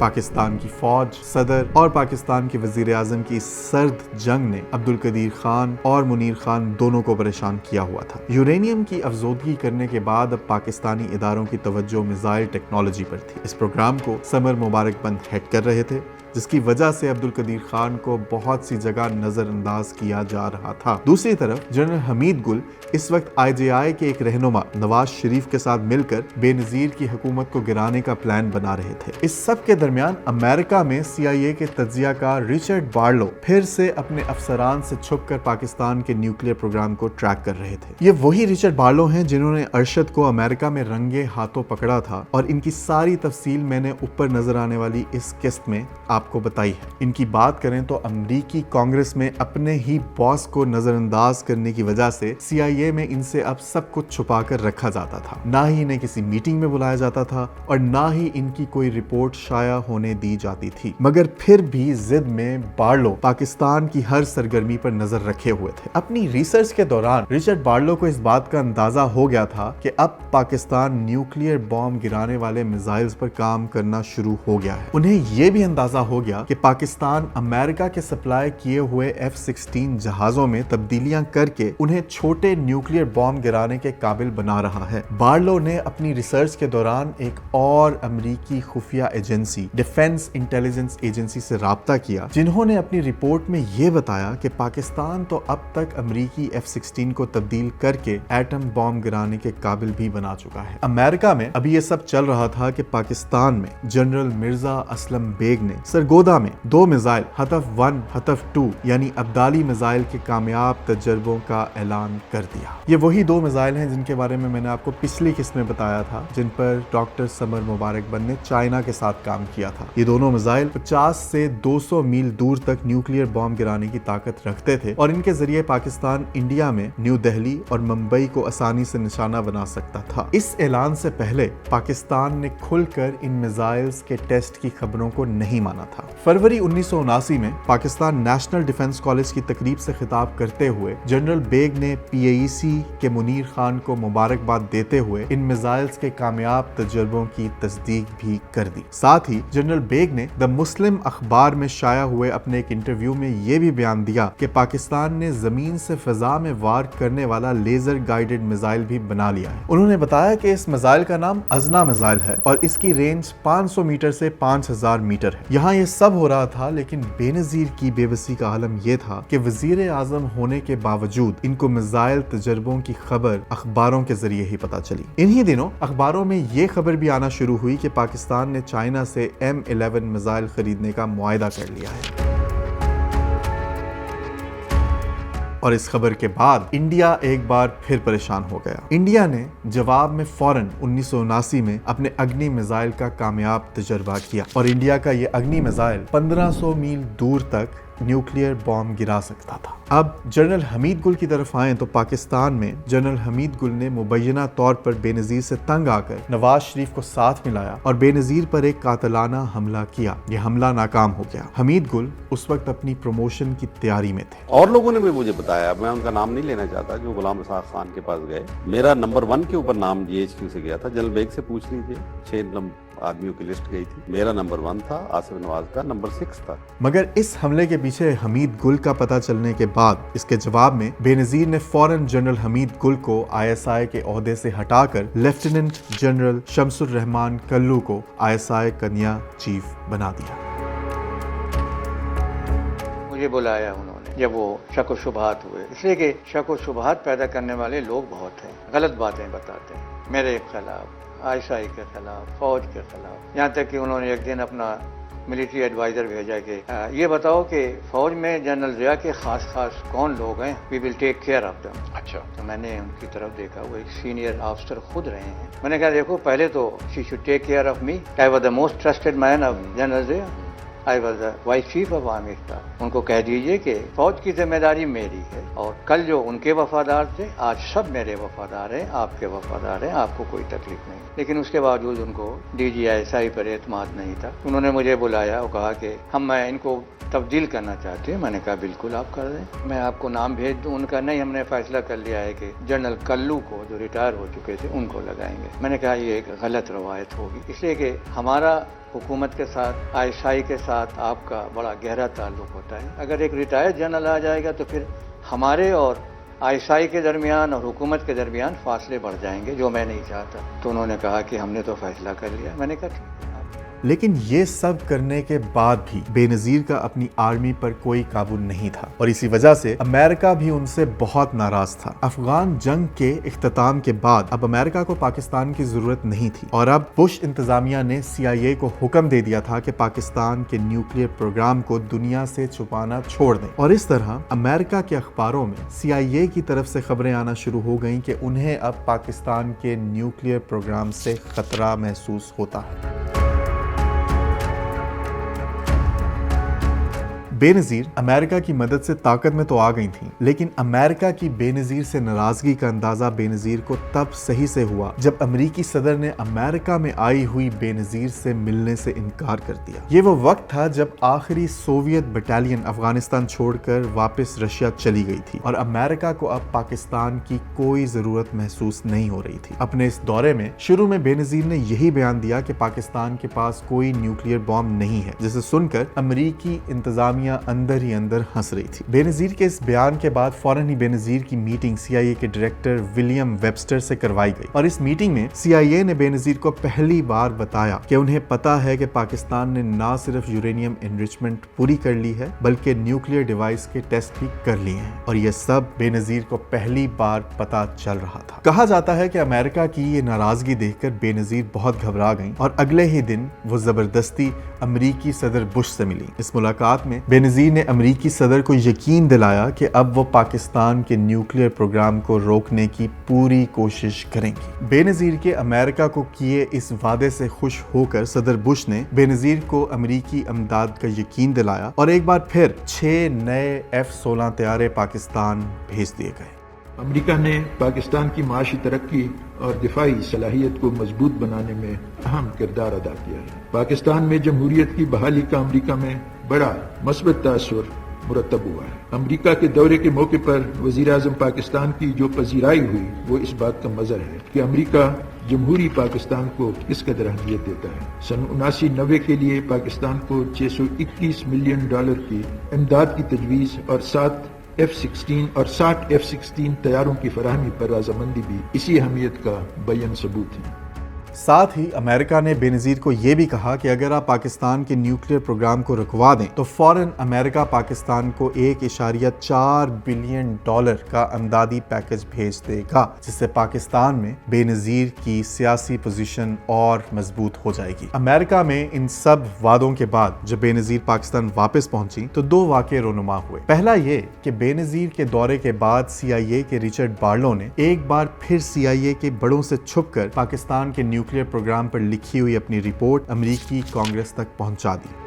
پاکستان کی فوج، صدر اور پاکستان کے وزیر اعظم کی سرد جنگ نے عبدالقدیر خان اور منیر خان دونوں کو پریشان کیا ہوا تھا۔ یورینیم کی افزودگی کرنے کے بعد اب پاکستانی اداروں کی توجہ میزائل ٹیکنالوجی پر تھی۔ اس پروگرام کو سمر مبارک بند ہیڈ کر رہے تھے، جس کی وجہ سے عبدالقدیر خان کو بہت سی جگہ نظر انداز کیا جا رہا تھا۔ دوسری طرف جنرل حمید گل اس وقت IJI کے ایک رہنما نواز شریف کے ساتھ مل کر بے نظیر کی حکومت کو گرانے کا پلان بنا رہے تھے۔ اس سب کے درمیان امریکہ میں CIA کے تجزیہ کار رچرڈ بارلو پھر سے اپنے افسران سے چھپ کر پاکستان کے نیوکلیئر پروگرام کو ٹریک کر رہے تھے۔ یہ وہی رچرڈ بارلو ہیں جنہوں نے ارشد کو امریکہ میں رنگے ہاتھوں پکڑا تھا، اور ان کی ساری تفصیل میں نے اوپر نظر آنے والی اس قسط میں آپ کو بتائی ہے۔ ان کی بات کریں تو امریکی کانگریس میں اپنے ہی باس کو نظر انداز کرنے کی وجہ سے CIA میں ان سے اب سب کچھ چھپا کر رکھا جاتا تھا۔ نہ ہی انہیں کسی میٹنگ میں بلایا جاتا تھا اور نہ ہی ان کی کوئی رپورٹ شائع ہونے دی جاتی تھی، مگر پھر بھی ضد میں بارلو پاکستان کی ہر سرگرمی پر نظر رکھے ہوئے تھے۔ اپنی ریسرچ کے دوران رچرڈ بارلو کو اس بات کا اندازہ ہو گیا تھا کہ اب پاکستان نیوکلیئر بم گرانے والے میزائلز پر کام کرنا شروع ہو گیا ہے۔ انہیں یہ بھی اندازہ ہو گیا کہ پاکستان امریکہ کے سپلائی کیے ہوئے F-16 جہازوں میں تبدیلیاں کر کے انہیں چھوٹے نیوکلیئر بم گرانے کے قابل بنا رہا ہے۔ بارلو نے اپنی ریسرچ کے دوران ایک اور امریکی خفیہ ایجنسی ڈیفنس انٹیلیجنس ایجنسی سے رابطہ کیا، جنہوں نے اپنی رپورٹ میں یہ بتایا کہ پاکستان تو اب تک امریکی F-16 کو تبدیل کر کے ایٹم بم گرانے کے قابل بھی بنا چکا ہے۔ امریکہ میں ابھی یہ سب چل رہا تھا کہ پاکستان میں جنرل مرزا اسلم بیگ نے سرگودا میں 2 میزائل ہدف 1 ہدف 2 یعنی ابدالی میزائل کے کامیاب تجربوں کا اعلان کر دیا۔ یہ وہی 2 میزائل ہیں جن کے بارے میں نے آپ کو پچھلی قسط میں بتایا تھا، جن پر ڈاکٹر سمر مبارک بند نے چائنا کے ساتھ کام کیا تھا۔ یہ دونوں میزائل 50 سے 200 میل دور تک نیوکلیئر بم گرانے کی طاقت رکھتے تھے، اور ان کے ذریعے پاکستان انڈیا میں نیو دہلی اور ممبئی کو آسانی سے نشانہ بنا سکتا تھا۔ اس اعلان سے پہلے پاکستان نے کھل کر ان میزائلز کے ٹیسٹ کی خبروں کو نہیں مانا تھا۔ فروری 1979 میں پاکستان نیشنل ڈیفنس کالج کی تقریب سے خطاب کرتے ہوئے جنرل بیگ نے PAEC کے منیر خان کو مبارکباد دیتے ہوئے ان میزائلز کے کامیاب تجربوں کی تصدیق بھی کر دی۔ ساتھ ہی جنرل بیگ نے دی مسلم اخبار میں شائع ہوئے اپنے ایک انٹرویو میں یہ بھی بیان دیا کہ پاکستان نے زمین سے فضا میں وار کرنے والا لیزر گائیڈڈ میزائل بھی بنا لیا ہے۔ انہوں نے بتایا کہ اس میزائل کا نام ازنا میزائل ہے اور اس کی رینج 500 میٹر سے 5000 میٹر ہے۔ یہاں یہ سب ہو رہا تھا، لیکن بے نظیر کی بے بسی کا عالم یہ تھا کہ وزیر اعظم ہونے کے باوجود ان کو میزائل تجربوں کی خبر اخباروں کے ذریعے ہی پتہ چلی۔ انہی دنوں اخباروں میں یہ خبر بھی آنا شروع ہوئی کہ پاکستان نے چائنا سے M11 میزائل خریدنے کا معاہدہ کر لیا ہے۔ اور اس خبر کے بعد انڈیا ایک بار پھر پریشان ہو گیا۔ انڈیا نے جواب میں فوراً 1979 میں اپنے اگنی میزائل کا کامیاب تجربہ کیا، اور انڈیا کا یہ اگنی میزائل 1500 میل دور تک نیوکلیئر بم گرا سکتا تھا۔ اب جنرل حمید گل کی طرف آئیں تو پاکستان میں جنرل حمید گل نے مبینہ طور پر بے نظیر سے تنگ آ کر نواز شریف کو ساتھ ملایا اور بے نظیر پر ایک قاتلانہ حملہ کیا۔ یہ حملہ ناکام ہو گیا۔ حمید گل اس وقت اپنی پروموشن کی تیاری میں تھے۔ اور لوگوں نے بھی مجھے بتایا، میں ان کا نام نہیں لینا چاہتا، جو غلام رساخ خان کے پاس گئے، میرا نمبر 1 کے اوپر نام GHQ سے گیا تھا۔ جنرل بیگ سے پوچھ لیجیے، 6 آدمیوں کی لسٹ گئی تھی، میرا نمبر 1 تھا، آصف نواز کا نمبر 6 تھا۔ مگر اس حملے کے پیچھے حمید گل کا پتہ چلنے کے بعد اس کے جواب میں بے نظیر نے فوراً جنرل حمید گل کو ISI کے عہدے سے ہٹا کر لیفٹیننٹ جنرل شمس الرحمان کلو کو ISI کا نیا چیف بنا دیا۔ مجھے بلایا انہوں نے جب وہ شک و شبہات ہوئے، اس لیے کہ شک و شبہات پیدا کرنے والے لوگ بہت ہیں، غلط باتیں بتاتے ہیں میرے خلاف، ISI کے خلاف، فوج کے خلاف، یہاں تک کہ انہوں نے ایک دن اپنا ملٹری ایڈوائزر بھیجا کہ یہ بتاؤ کہ فوج میں جنرل ضیاء کے خاص کون لوگ ہیں، وی ول ٹیک کیئر آف دم۔ اچھا، تو میں نے ان کی طرف دیکھا، وہ ایک سینئر آفیسر خود رہے ہیں۔ میں نے کہا دیکھو، پہلے تو she should take care of me, I was the most trusted man of general Zia, I was the vice chief of army staff. ان کو کہہ دیجئے کہ فوج کی ذمہ داری میری ہے اور کل جو ان کے وفادار تھے آج سب میرے وفادار ہیں، آپ کے وفادار ہیں، آپ کو کوئی تکلیف نہیں۔ لیکن اس کے باوجود ان کو DGI پر اعتماد نہیں تھا۔ انہوں نے مجھے بلایا اور کہا کہ میں ان کو تبدیل کرنا چاہتے ہیں۔ میں نے کہا بالکل آپ کر دیں، میں آپ کو نام بھیج دوں۔ ان کا نہیں، ہم نے فیصلہ کر لیا ہے کہ جنرل کلو کو جو ریٹائر ہو چکے تھے ان کو لگائیں گے۔ میں نے کہا یہ ایک غلط روایت ہوگی، اس لیے کہ ہمارا حکومت کے ساتھ، ISI کے ساتھ آپ کا بڑا گہرا تعلق ہوتا ہے۔ اگر ایک ریٹائر جنرل آ جائے گا تو پھر ہمارے اور ISI کے درمیان اور حکومت کے درمیان فاصلے بڑھ جائیں گے، جو میں نہیں چاہتا۔ تو انہوں نے کہا کہ ہم نے تو فیصلہ کر لیا۔ میں نے کہا ٹھیک ہے۔ لیکن یہ سب کرنے کے بعد بھی بے نظیر کا اپنی آرمی پر کوئی قابو نہیں تھا اور اسی وجہ سے امریکہ بھی ان سے بہت ناراض تھا۔ افغان جنگ کے اختتام کے بعد اب امریکہ کو پاکستان کی ضرورت نہیں تھی اور اب بش انتظامیہ نے CIA کو حکم دے دیا تھا کہ پاکستان کے نیوکلیئر پروگرام کو دنیا سے چھپانا چھوڑ دیں، اور اس طرح امریکہ کے اخباروں میں CIA کی طرف سے خبریں آنا شروع ہو گئیں کہ انہیں اب پاکستان کے نیوکلیئر پروگرام سے خطرہ محسوس ہوتا ہے۔ بے نظیر امریکہ کی مدد سے طاقت میں تو آ گئی تھیں، لیکن امریکہ کی بے نظیر سے ناراضگی کا اندازہ بے نظیر کو تب صحیح سے ہوا جب امریکی صدر نے امریکہ میں آئی ہوئی بے نظیر سے ملنے سے انکار کر دیا۔ یہ وہ وقت تھا جب آخری سوویت بٹالین افغانستان چھوڑ کر واپس رشیا چلی گئی تھی اور امریکہ کو اب پاکستان کی کوئی ضرورت محسوس نہیں ہو رہی تھی۔ اپنے اس دورے میں شروع میں بے نظیر نے یہی بیان دیا کہ پاکستان کے پاس کوئی نیوکلیئر بام نہیں ہے، جسے سن کر امریکی انتظامیہ اندر ہی اندر ہنس رہی تھی۔ بے نظیر کے اس بیان کے بعد فوراً ہی بے نظیر کی میٹنگ CIA کے ڈائریکٹر ولیم ویبسٹر سے کروائی گئی اور اس میٹنگ میں CIA نے بے نظیر کو پہلی بار بتایا کہ انہیں پتا ہے کہ پاکستان نے نہ صرف یورینیم انریچمنٹ پوری کر لی ہے بلکہ نیوکلیئر ڈیوائس کے ٹیسٹ بھی کر لیے ہیں، اور یہ سب بے نظیر کو پہلی بار پتا چل رہا تھا۔ کہا جاتا ہے کہ امریکہ کی یہ ناراضگی دیکھ کر بے نظیر بہت گھبرا گئیں اور اگلے ہی دن وہ زبردستی امریکی صدر بش سے ملی۔ اس ملاقات میں بے نظیر نے امریکی صدر کو یقین دلایا کہ اب وہ پاکستان کے نیوکلیئر پروگرام کو روکنے کی پوری کوشش کریں گی۔ بے نظیر کے امریکہ کو کیے اس وعدے سے خوش ہو کر صدر بش نے بے نظیر کو امریکی امداد کا یقین دلایا اور ایک بار پھر 6 نئے F-16 طیارے پاکستان بھیج دیے گئے۔ امریکہ نے پاکستان کی معاشی ترقی اور دفاعی صلاحیت کو مضبوط بنانے میں اہم کردار ادا کیا ہے۔ پاکستان میں جمہوریت کی بحالی کا امریکہ میں بڑا مثبت تاثر مرتب ہوا ہے۔ امریکہ کے دورے کے موقع پر وزیر اعظم پاکستان کی جو پذیرائی ہوئی وہ اس بات کا مظہر ہے کہ امریکہ جمہوری پاکستان کو کس قدر اہمیت دیتا ہے۔ سن 79-90 کے لیے پاکستان کو $621 ملین کی امداد کی تجویز اور 7 F-16 اور 60 F-16 طیاروں کی فراہمی پر رضامندی بھی اسی اہمیت کا بیان ثبوت ہے۔ ساتھ ہی امریکہ نے بے نظیر کو یہ بھی کہا کہ اگر آپ پاکستان کے نیوکلیئر پروگرام کو رکوا دیں تو فوراً امریکہ پاکستان کو $1.4 بلین کا امدادی پیکج بھیج دے گا، جس سے پاکستان میں بے نظیر کی سیاسی پوزیشن اور مضبوط ہو جائے گی۔ امریکہ میں ان سب وعدوں کے بعد جب بے نظیر پاکستان واپس پہنچی تو 2 واقعے رونما ہوئے۔ پہلا یہ کہ بے نظیر کے دورے کے بعد CIA کے رچرڈ بارلو نے ایک بار پھر CIA کے بڑوں سے چھپ کر پاکستان کے نیوکلیئر پروگرام پر لکھی ہوئی اپنی رپورٹ امریکی کانگریس تک پہنچا دی۔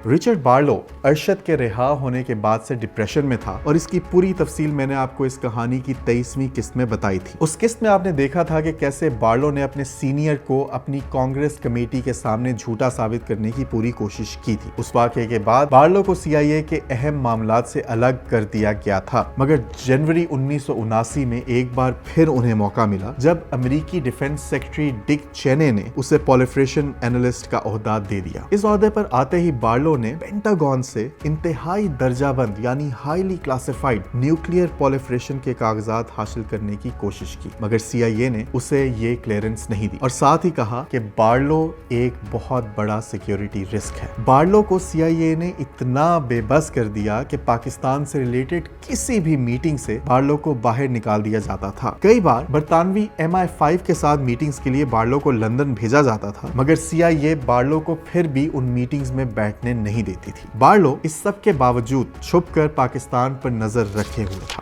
رچرڈ بارلو ارشد کے رہا ہونے کے بعد سے ڈپریشن میں تھا اور اس کی پوری تفصیل میں نے آپ کو اس کہانی کی 23ویں قسط میں بتائی تھی۔ اس قسط میں آپ نے دیکھا تھا کہ کیسے بارلو نے اپنے سینئر کو اپنی کانگریس کمیٹی کے سامنے جھوٹا ثابت کرنے کی پوری کوشش کی تھی۔ اس واقعے کے بعد بارلو کو CIA کے اہم معاملات سے الگ کر دیا گیا تھا، مگر جنوری 1979 میں ایک بار پھر انہیں موقع ملا جب امریکی ڈیفنس سیکرٹری ڈک چینی نے اسے پولیفریشن اینالسٹ کا عہدہ دے دیا۔ اس عہدے پر آتے ہی بارلو نے پینٹاگون سے انتہائی درجہ بند یعنی ہائیلی کلاسیفائڈ نیوکلیئر پولیفریشن کے کاغذات حاصل کرنے کی کوشش کی، مگر CIA نے اسے یہ کلیئرنس نہیں دی اور ساتھ ہی کہا کہ بارلو ایک بہت بڑا سیکیورٹی رسک ہے۔ بارلو کو CIA نے اتنا بے بس کر دیا کہ پاکستان سے ریلیٹڈ کسی بھی میٹنگ سے بارلو کو باہر نکال دیا جاتا تھا۔ کئی بار برطانوی MI5 کے ساتھ میٹنگز کے لیے بارلو کو لندن بھیجا جاتا تھا، مگر CIA بارلو کو پھر بھی ان میٹنگز میں بیٹھنے نہیں دیتی تھی۔ بارلو اس سب کے باوجود چھپ کر پاکستان پر نظر رکھے ہوئے تھا۔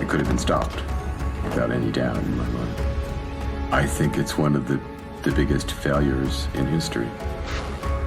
It could have been stopped without any doubt in my mind. I think it's one of the biggest failures in history.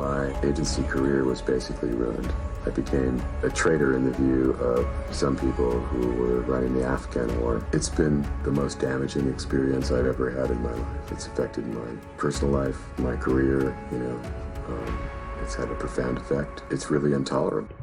My agency career was basically ruined. I became a traitor in the view of some people who were running the Afghan war. It's been the most damaging experience I've ever had in my life. It's affected my personal life, my career, it's had a profound effect. It's really intolerable.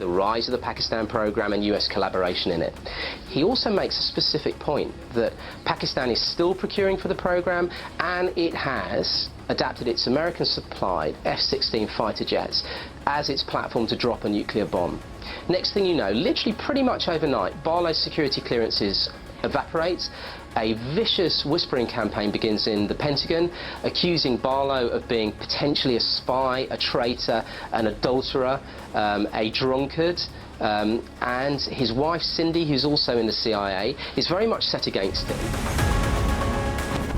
The rise of the Pakistan program and US collaboration in it. He also makes a specific point that Pakistan is still procuring for the program and it has adapted its American supplied F-16 fighter jets as its platform to drop a nuclear bomb. Next thing you know, literally pretty much overnight, Barlow's security clearances evaporates. A vicious whispering campaign begins in the Pentagon, accusing Barlow of being potentially a spy, a traitor, an adulterer, a drunkard, and his wife Cindy, who's also in the CIA, is very much set against him.